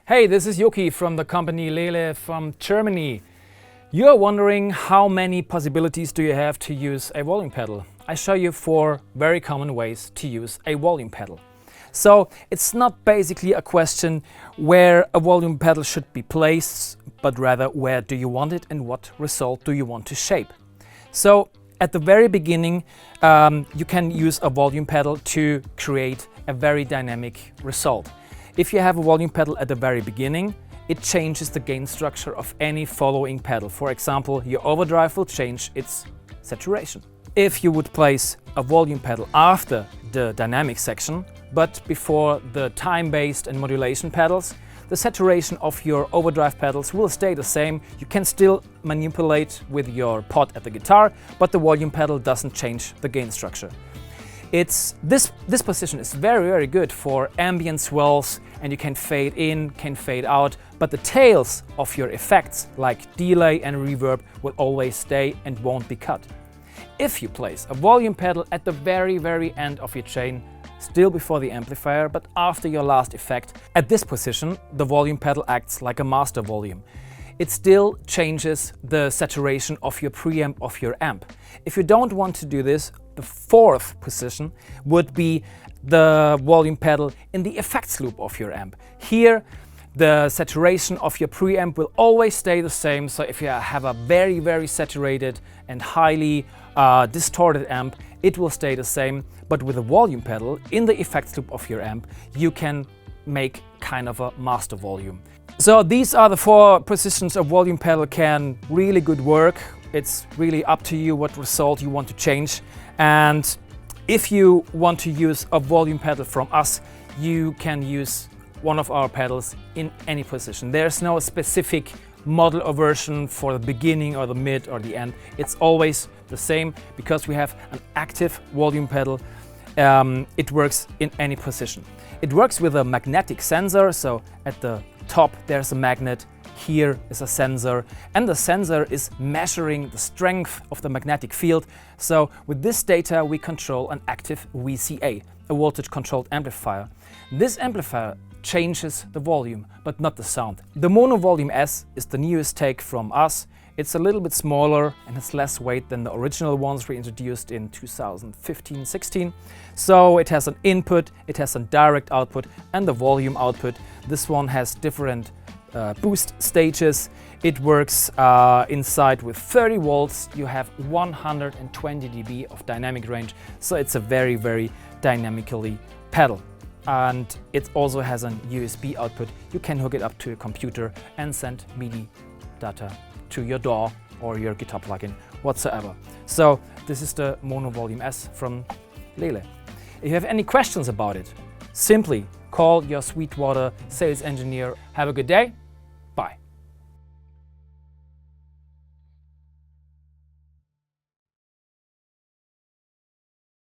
Hey, this is Joki from the company Lehle from Germany. You're wondering how many possibilities do you have to use a volume pedal. I show you 4 very common ways to use a volume pedal. So it's not basically a question where a volume pedal should be placed, but rather where do you want it and what result do you want to shape. So at the very beginning, you can use a volume pedal to create a very dynamic result. If you have a volume pedal at the very beginning, it changes the gain structure of any following pedal. For example, your overdrive will change its saturation. If you would place a volume pedal after the dynamic section, but before the time-based and modulation pedals, the saturation of your overdrive pedals will stay the same. You can still manipulate with your pot at the guitar, but the volume pedal doesn't change the gain structure. This position is very good for ambient swells, and you can fade in, can fade out, but the tails of your effects like delay and reverb will always stay and won't be cut. If you place a volume pedal at the very end of your chain, still before the amplifier, but after your last effect, at this position the volume pedal acts like a master volume. It still changes the saturation of your preamp of your amp. If you don't want to do this, the 4th position would be the volume pedal in the effects loop of your amp. Here, the saturation of your preamp will always stay the same. So if you have a very saturated and highly distorted amp, it will stay the same. But with a volume pedal in the effects loop of your amp, you can make kind of a master volume. So these are the 4 positions a volume pedal can really good work. It's really up to you what result you want to change. And if you want to use a volume pedal from us, you can use one of our pedals in any position. There's no specific model or version for the beginning or the mid or the end. It's always the same because we have an active volume pedal. It works in any position. It works with a magnetic sensor, so at the top there's a magnet, here is a sensor, and the sensor is measuring the strength of the magnetic field. So with this data we control an active VCA, a voltage controlled amplifier. This amplifier changes the volume, but not the sound. The Mono Volume S is the newest take from us. It's a little bit smaller and has less weight than the original ones we introduced in 2015-16. So it has an input, it has a direct output and the volume output. This one has different boost stages. It works inside with 30 volts. You have 120 dB of dynamic range. So it's a very dynamically pedal. And it also has an USB output. You can hook it up to a computer and send MIDI data to your DAW or your guitar plugin whatsoever. So this is the Mono Volume S from Lehle. If you have any questions about it, simply call your Sweetwater sales engineer. Have a good day.